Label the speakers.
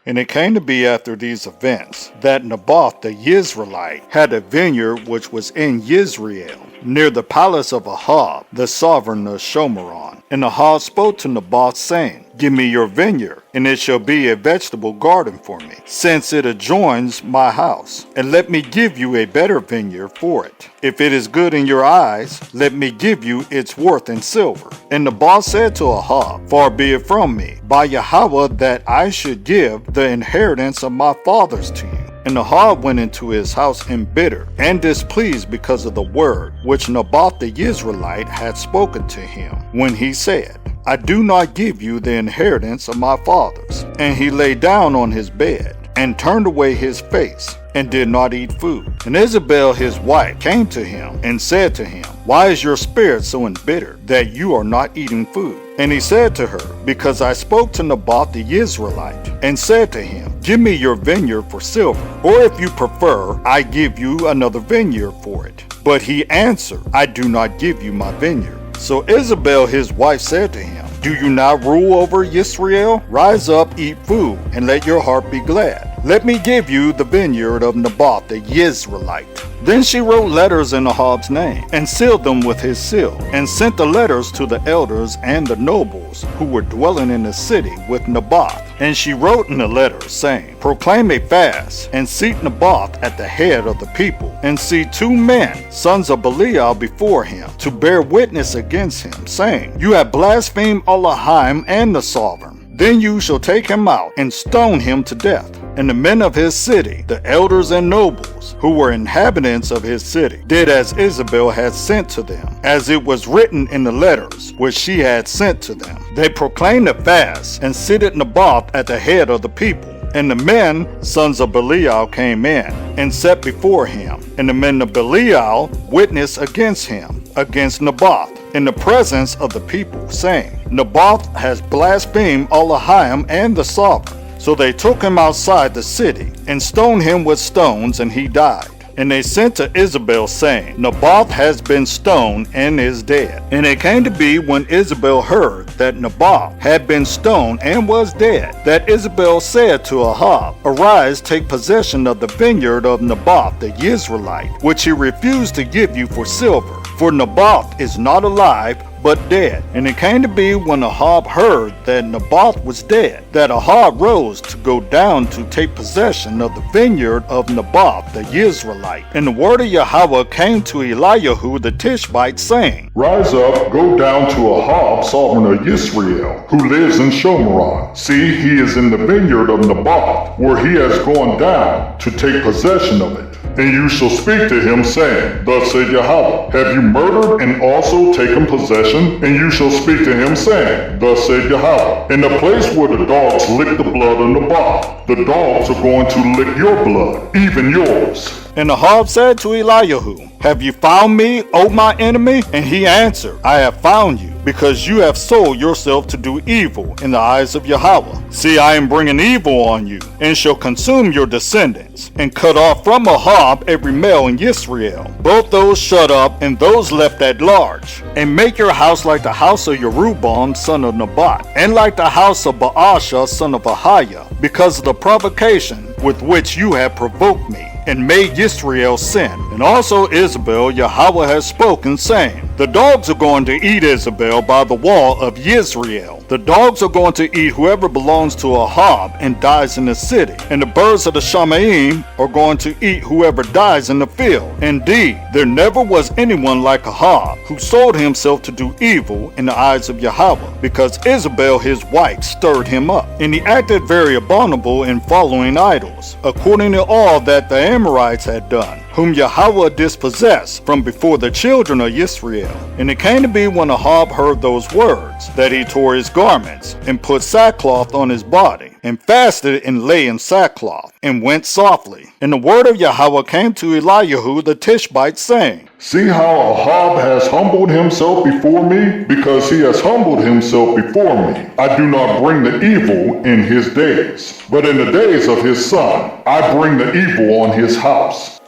Speaker 1: And it came to be after these events that Naboth the Yisraelite had a vineyard which was in Yisrael, near the palace of Ahab, the sovereign of Shomeron. And Ahab spoke to Naboth, saying, Give me your vineyard, and it shall be a vegetable garden for me, since it adjoins my house. And let me give you a better vineyard for it. If it is good in your eyes, let me give you its worth in silver. And Naboth said to Ahab, Far be it from me, by Yahweh, that I should give the inheritance of my fathers to you. And Ahab went into his house embittered and displeased because of the word which Naboth the Yisraelite had spoken to him, when he said, I do not give you the inheritance of my fathers. And he lay down on his bed and turned away his face and did not eat food. And Isabel his wife came to him and said to him, Why is your spirit so embittered that you are not eating food? And he said to her, Because I spoke to Naboth the Yisraelite and said to him, Give me your vineyard for silver, or if you prefer, I give you another vineyard for it. But he answered, I do not give you my vineyard. So Isabel his wife said to him, Do you not rule over Yisrael? Rise up, eat food, and let your heart be glad. Let me give you the vineyard of Naboth the Yisraelite. Then she wrote letters in Ahab's name, and sealed them with his seal, and sent the letters to the elders and the nobles who were dwelling in the city with Naboth. And she wrote in the letters, saying, Proclaim a fast, and seat Naboth at the head of the people, and see 2 men, sons of Belial, before him, to bear witness against him, saying, You have blasphemed Elohim and the sovereign. Then you shall take him out and stone him to death. And the men of his city, the elders and nobles, who were inhabitants of his city, did as Isabel had sent to them, as it was written in the letters which she had sent to them. They proclaimed a fast, and seated Naboth at the head of the people. And the men, sons of Belial, came in, and sat before him. And the men of Belial witnessed against him, against Naboth, in the presence of the people, saying, Naboth has blasphemed Elohim and the sovereign. So they took him outside the city, and stoned him with stones, and he died. And they sent to Isabel, saying, Naboth has been stoned and is dead. And it came to be, when Isabel heard that Naboth had been stoned and was dead, that Isabel said to Ahab, Arise, take possession of the vineyard of Naboth the Yisraelite, which he refused to give you for silver. For Naboth is not alive, but dead. And it came to be, when Ahab heard that Naboth was dead, that Ahab rose to go down to take possession of the vineyard of Naboth the Yisraelite. And the word of Yahweh came to Eliyahu the Tishbite, saying,
Speaker 2: Rise up, go down to Ahab, sovereign of Yisrael, who lives in Shomeron. See, he is in the vineyard of Naboth, where he has gone down to take possession of it. And you shall speak to him, saying, Thus said Yahweh, Have you murdered and also taken possession? And you shall speak to him, saying, Thus said Yahweh, In the place where the dogs lick the blood of Naboth, the dogs are going to lick your blood, even yours.
Speaker 1: And Ahab said to Eliyahu, Have you found me, O my enemy? And he answered, I have found you, because you have sold yourself to do evil in the eyes of Yahweh. See, I am bringing evil on you, and shall consume your descendants, and cut off from Ahab every male in Yisrael, both those shut up and those left at large, and make your house like the house of Jeroboam son of Nebat, and like the house of Baasha son of Ahiah, because of the provocation with which you have provoked me, and made Yisrael sin. And also Isabel, Yahweh has spoken, saying, The dogs are going to eat Isabel by the wall of Yisrael. The dogs are going to eat whoever belongs to Ahab and dies in the city. And the birds of the Shamaim are going to eat whoever dies in the field. Indeed, there never was anyone like Ahab, who sold himself to do evil in the eyes of Yahweh, because Isabel his wife stirred him up. And he acted very abominable in following idols, according to all that the Amorites had done, whom Yahweh dispossessed from before the children of Yisrael. And it came to be, when Ahab heard those words, that he tore his garments, and put sackcloth on his body, and fasted and lay in sackcloth, and went softly. And the word of Yahweh came to Eliyahu the Tishbite, saying,
Speaker 2: See how Ahab has humbled himself before me? Because he has humbled himself before me, I do not bring the evil in his days, but in the days of his son, I bring the evil on his house.